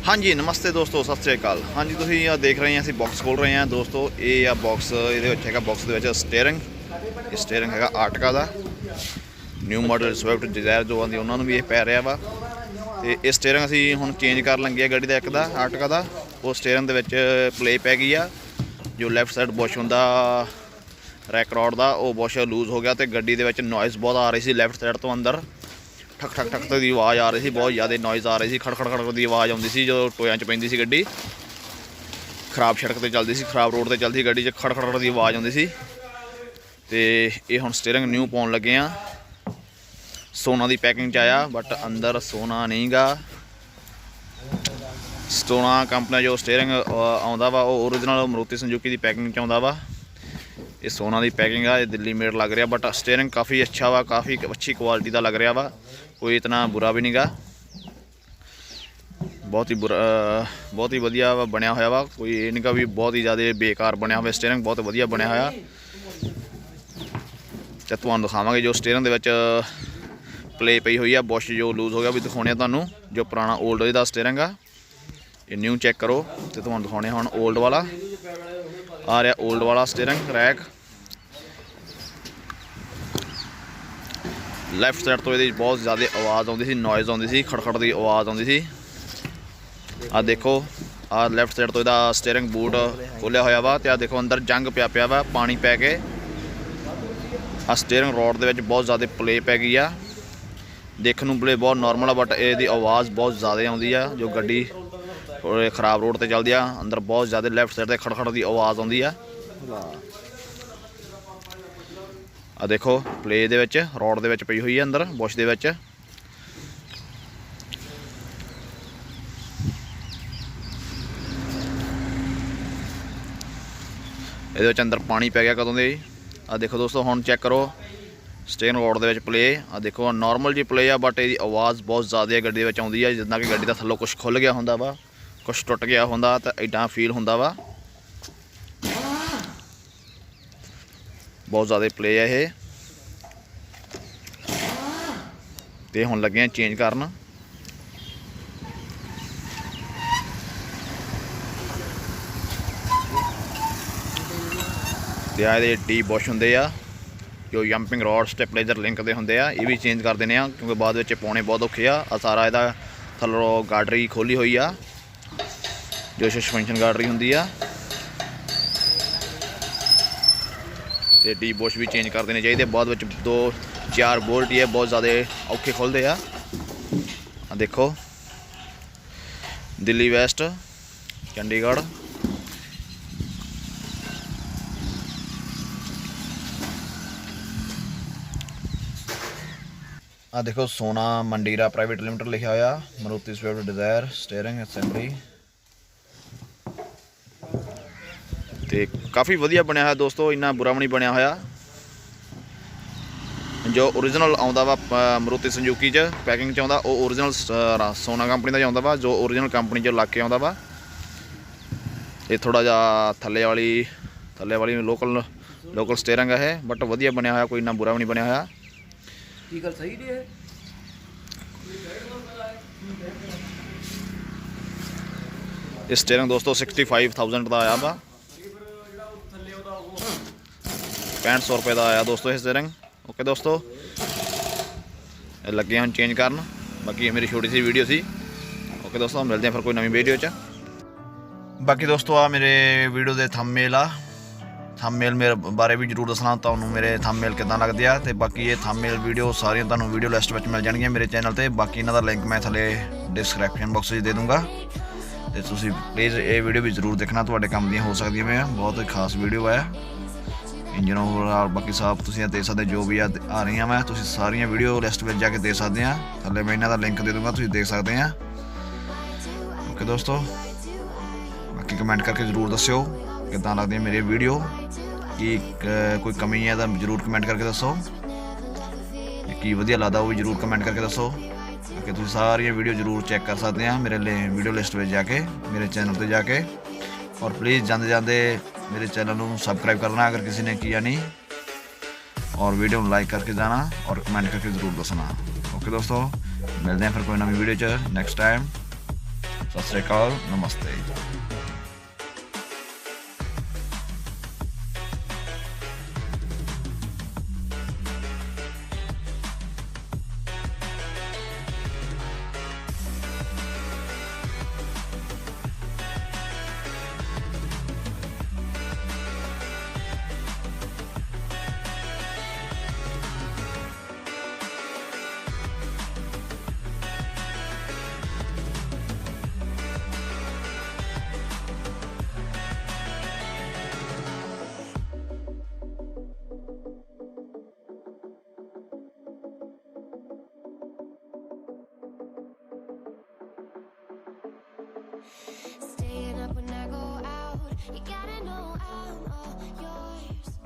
हाँ जी नमस्ते दोस्तों, सत श्री अकाल। हाँ जी तुसीं आ देख रहे हैं, ਅਸੀਂ बॉक्स खोल रहे हैं दोस्तों। ये आ बॉक्स ये बॉक्स के स्टेयरिंग है आर्टिका का न्यू मॉडल स्विफ्ट डिजायर जो आती उन्होंने भी ये पै रहा वा। तो ये स्टेयरिंग असीं हुण चेंज कर लगे गड्डी का एक दा आर्टिका का। वो स्टेयरिंग दे विच प्ले पै गई आ। जो लैफ्ट साइड बुश हुंदा रैक रॉड का वो बुश लूज हो गया तो गड्डी दे विच नॉइज़ बहुत आ रही सी। लैफ्ट साइड तो अंदर ठक ठक ठक की आवाज़ आ रही थी, बहुत ज़्यादा नॉइज़ आ रही थी, खड़ खड़ खड़ की आवाज़ आती सी। जो टोया च पैंदी सी गड्डी, खराब सड़क पर चलती सी, खराब रोड पर चलती गड्डी खड़ खड़ खड़ की आवाज़ आती सी। तो ये हुण स्टेयरिंग न्यू पाउण लगे आ। सोना की पैकिंग च आया बट अंदर सोना नहीं गा। सोना कंपनी जो स्टेयरिंग आउंदा वा वो ओरिजिनल मारुति सुजुकी की पैकिंग च आउंदा वा। ये सोना की पैकिंग आ, ये दिल्ली मेड लग रहा बट स्टेयरिंग काफ़ी अच्छा वा, काफ़ी अच्छी क्वालिटी का लग रहा वा। कोई इतना बुरा भी नहीं गा, बहुत ही वधिया बनया होया वा। कोई ये नहीं गा भी बहुत ही ज़्यादा बेकार बनया हुआ। स्टेयरिंग बहुत वधिया बनया होया। तो तुहानूं दिखावांगे जो स्टेयरिंग दे विच प्ले पई हुई है, बुश जो लूज हो गया भी दिखाने तुहानूं। जो पुराना ओल्ड इहदा स्टेयरिंग आ, ये न्यू चैक करो। तो तुहानूं दिखाने हुण ओल्ड वाला आ रहा, ओल्ड वाला स्टेयरिंग रैक। लैफ्ट साइड तो ये बहुत ज़्यादा आवाज़ आती सी, नॉइज़ आती सी, खड़खड़ की आवाज़ आती सी। आ देखो आ लैफ्ट साइड तो यदा स्टेयरिंग बूट खोलिया होया वा। तो आ देखो अंदर जंग पिया वा पानी पै के। आ स्टेयरिंग रॉड दे विच बहुत ज़्यादा प्ले पै गई आ। देखने में प्ले बहुत नॉर्मल है बट ये आवाज़ बहुत ज़्यादा आती है। जो गड्डी खराब रोड पर चलती है अंदर बहुत ज़्यादा लैफ्ट साइड से खड़खड़ की आवाज़ आती है। आ देखो प्ले दे विच रॉड दे विच पई हुई है अंदर बुश दे विच। ये अंदर पानी पै गया कदों दे। आ देखो दोस्तों हुण चैक करो स्टेयरिंग रॉड दे विच प्ले। आ देखो नॉर्मल जी प्ले आ बट ये आवाज़ बहुत ज़्यादा गड्डी दे विच आउंदी है। जिद्दां कि गड्डी दा थल्लों कुछ खुल गया हुंदा वा, कुछ टुट गया हुंदा तो इदां फील हुंदा वा। बहुत ज़्यादा प्ले है ये। तो हुण लगे चेंज करन। तो आ डी बुश होंगे आ जो जंपिंग रॉड स्टेपलाइजर लिंक के होंगे आ, ये भी चेंज कर देने आ क्योंकि बाद में पाने बहुत औखे आ। सारा यदा थल्लों गाडरी खोली हुई आ जो सस्पेंशन गाडरी होंगी आ। तो डी बुश भी चेंज कर देने चाहिए। बाद में 2-4 बोल्ट ही है बहुत ज़्यादा औखे खुलते आ। देखो दिल्ली वेस्ट चंडीगढ़। आ देखो सोना मंडीरा प्राइवेट लिमिटेड लिखा होया, Maruti Swift Dzire steering assembly. तो काफ़ी वधिया बनया है दोस्तों, इन्ना बुरा भी नहीं बनया होया। जो ओरिजिनल आउंदा वा मारुति सुजुकी च पैकिंग च आउंदा वो ओरिजिनल सोना कंपनी का आउंदा वा, जो ओरिजिनल कंपनी च लग के आउंदा वा। ये थोड़ा जा थल्ले वाली लोकल स्टेयरिंग है बट वधिया बनया होया, कोई इन्ना बुरा भी नहीं बनया होया। ये स्टेयरिंग दोस्तों 65,000 का आया वा, 6500 रुपये का आया दोस्तों ये स्टेयरिंग। ओके दोस्तों लगे हम चेंज करन। बाकी मेरी छोटी सी वीडियो सी। ओके दोस्तों मिलते हैं फिर कोई नवी वीडियो च। बाकी दोस्तों आ मेरे वीडियो के थंबनेल आ, थंबनेल मेरे बारे भी जरूर दसना तुहानूं मेरे थंबनेल किदां लगदे आ। ते बाकी ये थंबनेल वीडियो सारियां तुहानूं वीडियो लिस्ट में मिल जाणगियां मेरे चैनल ते। बाकी इन्हां दा लिंक मैं थल्ले डिस्क्रिप्शन बॉक्स में दे दूँगा। तो तुसीं प्लीज़ ये वीडियो भी जरूर देखना, तुहाडे काम दी हो सकदी है। बहुत ही खास वीडियो है। इंजन ओवरऑल बाकी सब तुसीं देख सकते जो भी आ रही हैं। मैं तुसीं सारियां वीडियो लिस्ट में जाके देख सकते हैं। थल्ले मैं इन्हां दा लिंक दे दूँगा, तुसीं देख सकते हैं। ओके दोस्तों बाकी कमेंट करके जरूर दस्सिओ किदां लगदी मेरी वीडियो, कि कोई कमी है तो जरूर कमेंट करके दसो, कि वधिया लगदा वो भी जरूर कमेंट करके दसो। कि तुसीं सारियां वीडियो जरूर चेक कर सकते हैं मेरे वीडियो लिस्ट में जाके, मेरे चैनल पर जाके। और प्लीज़ जाते जाते मेरे चैनल को सब्सक्राइब करना अगर किसी ने किया नहीं, और वीडियो को लाइक करके जाना और कमेंट करके ज़रूर दसना। ओके दोस्तों मिलते हैं फिर कोई नवी वीडियो च नेक्स्ट टाइम। सत श्री अकाल, नमस्ते। Staying up when I go out, you gotta know I'm all yours.